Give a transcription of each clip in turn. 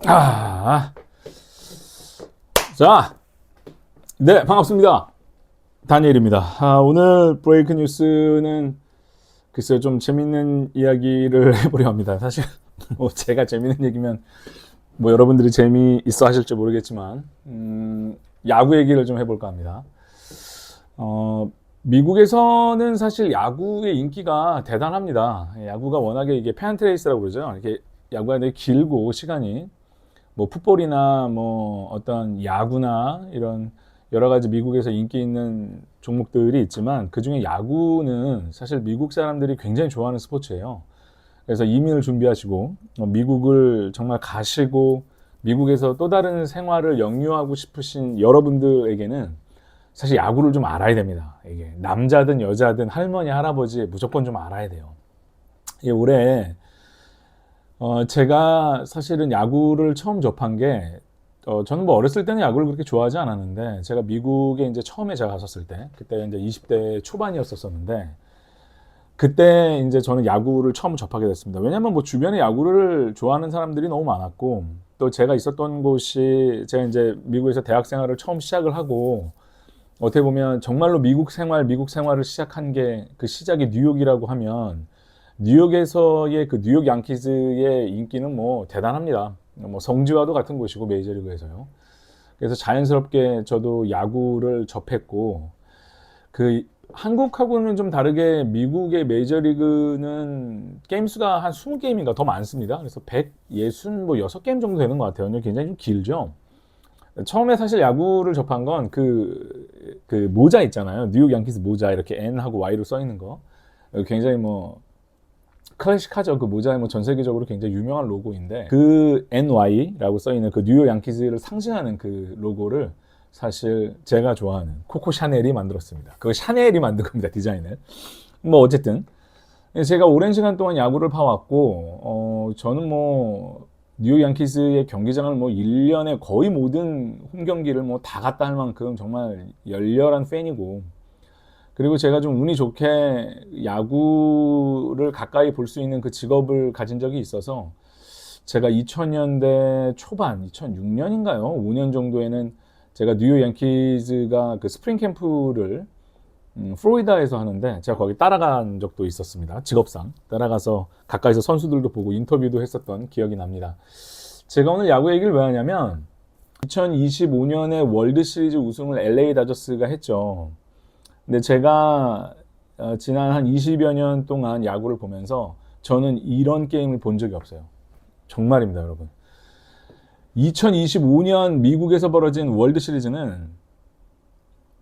아, 자, 네, 반갑습니다. 다니엘입니다. 오늘 브레이크 뉴스는 글쎄요, 좀 재밌는 이야기를 해보려 합니다. 사실, 제가 재밌는 얘기면, 여러분들이 재미있어 하실지 모르겠지만, 야구 얘기를 좀 해볼까 합니다. 미국에서는 사실 야구의 인기가 대단합니다. 야구가 워낙에 이게 페안트레이스라고 그러죠. 이렇게 야구가 되게 길고, 시간이. 풋볼이나 어떤 야구나 이런 여러 가지 미국에서 인기 있는 종목들이 있지만 그중에 야구는 사실 미국 사람들이 굉장히 좋아하는 스포츠예요. 그래서 이민을 준비하시고 미국을 정말 가시고 미국에서 또 다른 생활을 영유하고 싶으신 여러분들에게는 사실 야구를 좀 알아야 됩니다. 이게 남자든 여자든 할머니 할아버지 무조건 좀 알아야 돼요. 이게 올해 제가 사실은 야구를 처음 접한 게, 저는 어렸을 때는 야구를 그렇게 좋아하지 않았는데, 제가 미국에 이제 처음에 제가 갔었을 때, 그때 이제 20대 초반이었었는데, 그때 이제 저는 야구를 처음 접하게 됐습니다. 왜냐면 주변에 야구를 좋아하는 사람들이 너무 많았고, 또 제가 있었던 곳이, 제가 이제 미국에서 대학 생활을 처음 시작을 하고, 어떻게 보면 정말로 미국 생활을 시작한 게 그 시작이 뉴욕이라고 하면, 뉴욕에서의 그 뉴욕 양키즈의 인기는 대단합니다. 성지와도 같은 곳이고 메이저리그에서요. 그래서 자연스럽게 저도 야구를 접했고 그 한국하고는 좀 다르게 미국의 메이저리그는 게임 수가 한 20게임인가 더 많습니다. 그래서 166게임 정도 되는 것 같아요. 굉장히 좀 길죠. 처음에 사실 야구를 접한 건 그 모자 있잖아요. 뉴욕 양키즈 모자 이렇게 N하고 Y로 써 있는 거. 굉장히 클래식하죠. 그 모자에 전 세계적으로 굉장히 유명한 로고인데 그 NY라고 써있는 그 뉴욕 양키즈를 상징하는 그 로고를 사실 제가 좋아하는 코코 샤넬이 만들었습니다. 그거 샤넬이 만든 겁니다. 디자인을. 어쨌든 제가 오랜 시간 동안 야구를 봐왔고 저는 뉴욕 양키즈의 경기장을 1년에 거의 모든 홈 경기를 다 갔다 할 만큼 정말 열렬한 팬이고 그리고 제가 좀 운이 좋게 야구를 가까이 볼 수 있는 그 직업을 가진 적이 있어서 제가 2000년대 초반, 2006년인가요? 5년 정도에는 제가 뉴욕 양키즈가 그 스프링 캠프를 플로리다에서 하는데 제가 거기 따라간 적도 있었습니다. 직업상. 따라가서 가까이서 선수들도 보고 인터뷰도 했었던 기억이 납니다. 제가 오늘 야구 얘기를 왜 하냐면 2025년에 월드 시리즈 우승을 LA 다저스가 했죠. 근데 제가 지난 한 20여 년 동안 야구를 보면서 저는 이런 게임을 본 적이 없어요. 정말입니다, 여러분. 2025년 미국에서 벌어진 월드 시리즈는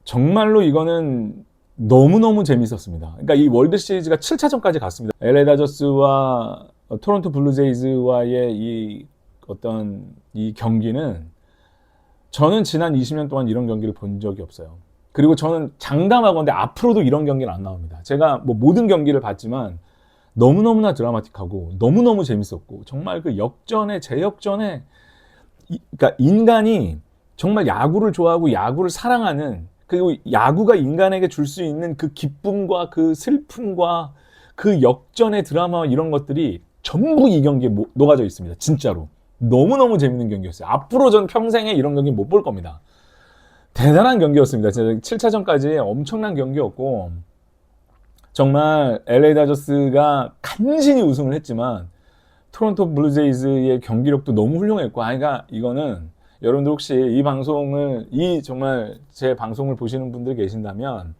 정말로 이거는 너무너무 재밌었습니다. 그러니까 이 월드 시리즈가 7차전까지 갔습니다. LA 다저스와 토론토 블루제이즈와의 이 경기는 저는 지난 20년 동안 이런 경기를 본 적이 없어요. 그리고 저는 장담하건대 앞으로도 이런 경기는 안 나옵니다. 제가 모든 경기를 봤지만 너무너무나 드라마틱하고 너무너무 재밌었고 정말 그 역전에 제역전에 그러니까 인간이 정말 야구를 좋아하고 야구를 사랑하는 그리고 야구가 인간에게 줄 수 있는 그 기쁨과 그 슬픔과 그 역전의 드라마 이런 것들이 전부 이 경기에 녹아져 있습니다. 진짜로. 너무너무 재밌는 경기였어요. 앞으로 전 평생에 이런 경기 못 볼 겁니다. 대단한 경기였습니다. 7차전까지 엄청난 경기였고 정말 LA 다저스가 간신히 우승을 했지만 토론토 블루제이즈의 경기력도 너무 훌륭했고 그러니까 이거는 여러분들 혹시 정말 제 방송을 보시는 분들 계신다면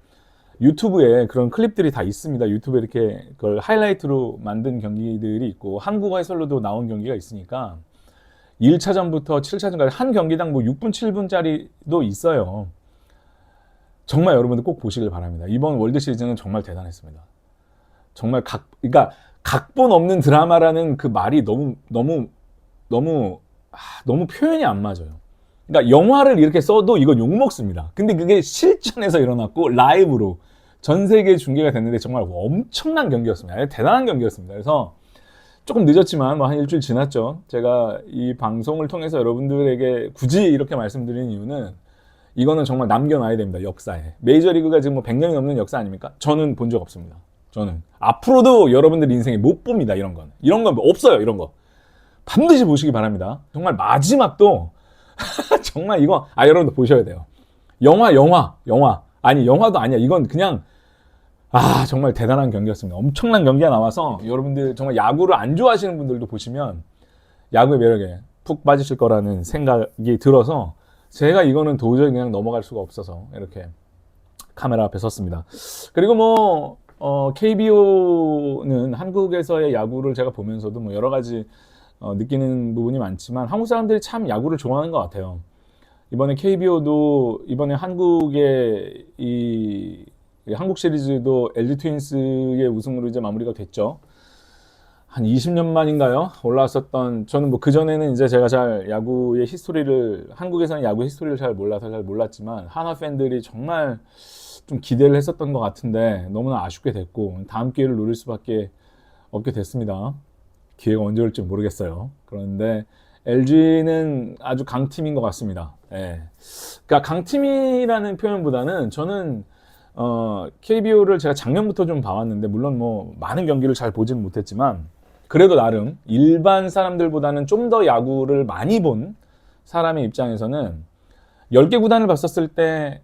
유튜브에 그런 클립들이 다 있습니다. 유튜브에 이렇게 그걸 하이라이트로 만든 경기들이 있고 한국어 해설로도 나온 경기가 있으니까 1차전부터 7차전까지 한 경기당 6분, 7분짜리도 있어요. 정말 여러분들 꼭 보시길 바랍니다. 이번 월드 시리즈는 정말 대단했습니다. 정말 그러니까 각본 없는 드라마라는 그 말이 너무 표현이 안 맞아요. 그러니까 영화를 이렇게 써도 이건 욕먹습니다. 근데 그게 실전에서 일어났고 라이브로 전 세계에 중계가 됐는데 정말 엄청난 경기였습니다. 대단한 경기였습니다. 그래서 조금 늦었지만 한 일주일 지났죠. 제가 이 방송을 통해서 여러분들에게 굳이 이렇게 말씀드리는 이유는 이거는 정말 남겨놔야 됩니다. 역사에. 메이저리그가 지금 100년이 넘는 역사 아닙니까? 저는 본 적 없습니다. 저는 앞으로도 여러분들 인생에 못 봅니다. 이런 건 없어요. 이런 거 반드시 보시기 바랍니다. 정말 마지막도 정말 이거 여러분들 보셔야 돼요. 영화 아니 영화도 아니야. 이건 그냥 정말 대단한 경기였습니다. 엄청난 경기가 나와서 여러분들 정말 야구를 안 좋아하시는 분들도 보시면 야구의 매력에 푹 빠지실 거라는 생각이 들어서 제가 이거는 도저히 그냥 넘어갈 수가 없어서 이렇게 카메라 앞에 섰습니다. 그리고 KBO는 한국에서의 야구를 제가 보면서도 여러 가지 느끼는 부분이 많지만 한국 사람들이 참 야구를 좋아하는 것 같아요. 이번에 KBO도 이번에 한국의 한국 시리즈도 LG 트윈스의 우승으로 이제 마무리가 됐죠. 한 20년 만인가요? 올라왔었던, 저는 그전에는 이제 제가 잘 야구의 한국에서는 야구 히스토리를 잘 몰라서 잘 몰랐지만, 한화 팬들이 정말 좀 기대를 했었던 것 같은데, 너무나 아쉽게 됐고, 다음 기회를 노릴 수밖에 없게 됐습니다. 기회가 언제 올지 모르겠어요. 그런데 LG는 아주 강팀인 것 같습니다. 예. 그러니까 강팀이라는 표현보다는 저는 KBO를 제가 작년부터 좀 봐왔는데 물론 많은 경기를 잘 보지는 못했지만 그래도 나름 일반 사람들보다는 좀 더 야구를 많이 본 사람의 입장에서는 10개 구단을 봤었을 때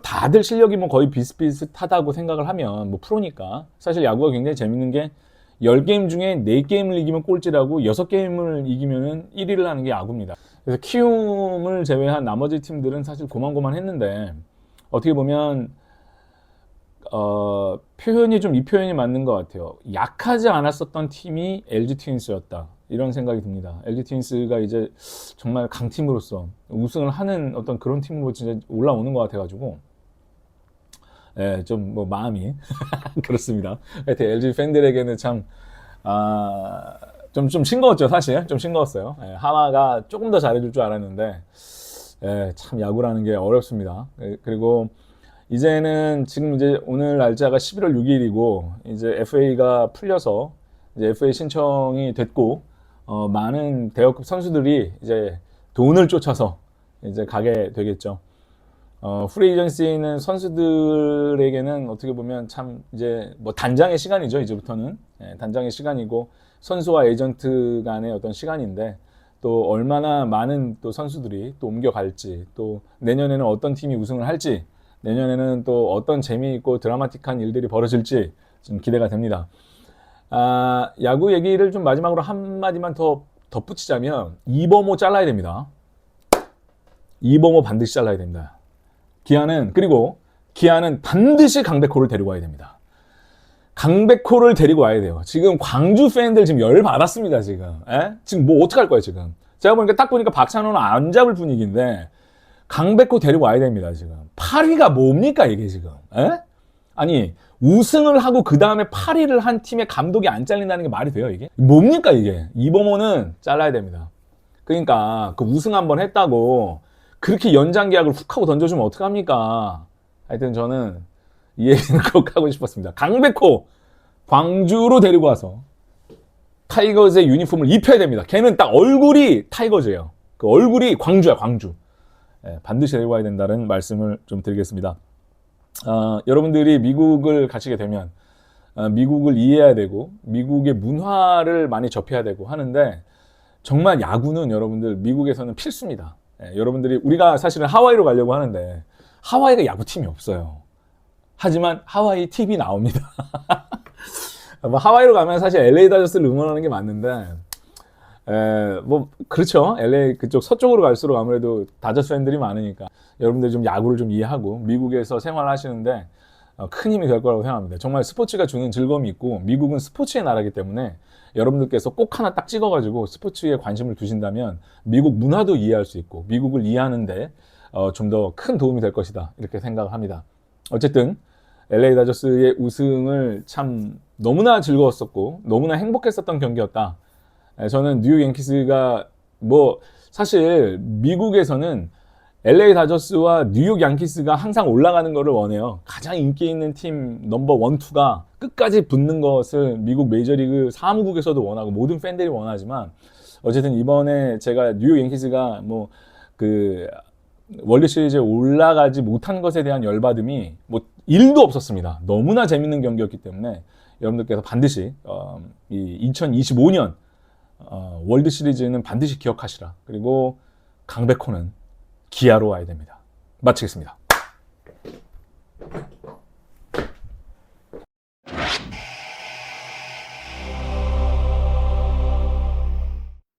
다들 실력이 거의 비슷비슷하다고 생각을 하면 프로니까 사실 야구가 굉장히 재밌는 게 10게임 중에 4게임을 이기면 꼴찌라고 6게임을 이기면 1위를 하는 게 야구입니다. 그래서 키움을 제외한 나머지 팀들은 사실 고만고만했는데 어떻게 보면 이 표현이 맞는 것 같아요. 약하지 않았었던 팀이 LG 트윈스였다. 이런 생각이 듭니다. LG 트윈스가 이제 정말 강팀으로서 우승을 하는 어떤 그런 팀으로 진짜 올라오는 것 같아가지고, 좀 마음이 그렇습니다. 하여튼 LG 팬들에게는 참, 좀 싱거웠죠, 사실. 좀 싱거웠어요. 하나가 조금 더 잘해줄 줄 알았는데, 참 야구라는 게 어렵습니다. 그리고 이제는 지금 이제 오늘 날짜가 11월 6일이고 이제 FA가 풀려서 이제 FA 신청이 됐고 많은 대여급 선수들이 이제 돈을 쫓아서 이제 가게 되겠죠. 프리 에이전시는 선수들에게는 어떻게 보면 참 이제 단장의 시간이죠. 이제부터는 단장의 시간이고 선수와 에이전트 간의 어떤 시간인데 또 얼마나 많은 또 선수들이 또 옮겨갈지 또 내년에는 어떤 팀이 우승을 할지 내년에는 또 어떤 재미있고 드라마틱한 일들이 벌어질지 좀 기대가 됩니다. 야구 얘기를 좀 마지막으로 한마디만 더 덧붙이자면 이범호 잘라야 됩니다. 이범호 반드시 잘라야 됩니다. 기아는 반드시 강백호를 데리고 와야 됩니다. 강백호를 데리고 와야 돼요. 지금 광주 팬들 지금 열 받았습니다. 지금 지금 어떡할 거예요 지금. 제가 딱 보니까 박찬호는 안 잡을 분위기인데 강백호 데리고 와야 됩니다, 지금. 8위가 뭡니까, 이게 지금? 아니, 우승을 하고 그 다음에 8위를 한 팀의 감독이 안 잘린다는 게 말이 돼요, 이게? 뭡니까, 이게? 이범호는 잘라야 됩니다. 그러니까, 우승 한번 했다고 그렇게 연장 계약을 훅 하고 던져주면 어떡합니까? 하여튼 저는 이 얘기는 꼭 하고 싶었습니다. 강백호, 광주로 데리고 와서 타이거즈의 유니폼을 입혀야 됩니다. 걔는 딱 얼굴이 타이거즈예요. 그 얼굴이 광주야, 광주. 반드시 데리고 와야 된다는 말씀을 좀 드리겠습니다. 여러분들이 미국을 가시게 되면 미국을 이해해야 되고 미국의 문화를 많이 접해야 되고 하는데 정말 야구는 여러분들 미국에서는 필수입니다. 우리가 사실은 하와이로 가려고 하는데 하와이가 야구팀이 없어요. 하지만 하와이 TV 나옵니다. 하와이로 가면 사실 LA 다저스를 응원하는 게 맞는데 그렇죠. LA 그쪽 서쪽으로 갈수록 아무래도 다저스 팬들이 많으니까 여러분들 좀 야구를 좀 이해하고 미국에서 생활하시는데 큰 힘이 될 거라고 생각합니다. 정말 스포츠가 주는 즐거움이 있고 미국은 스포츠의 나라이기 때문에 여러분들께서 꼭 하나 딱 찍어가지고 스포츠에 관심을 두신다면 미국 문화도 이해할 수 있고 미국을 이해하는데 좀 더 큰 도움이 될 것이다 이렇게 생각을 합니다. 어쨌든 LA 다저스의 우승을 참 너무나 즐거웠었고 너무나 행복했었던 경기였다. 저는 뉴욕 양키스가 사실 미국에서는 LA 다저스와 뉴욕 양키스가 항상 올라가는 것을 원해요. 가장 인기 있는 팀 넘버 1, 2가 끝까지 붙는 것을 미국 메이저리그 사무국에서도 원하고 모든 팬들이 원하지만 어쨌든 이번에 제가 뉴욕 양키스가 월드 시리즈에 올라가지 못한 것에 대한 열받음이 1도 없었습니다. 너무나 재밌는 경기였기 때문에 여러분들께서 반드시 이 2025년 월드 시리즈는 반드시 기억하시라. 그리고 강백호는 기아로 와야 됩니다. 마치겠습니다.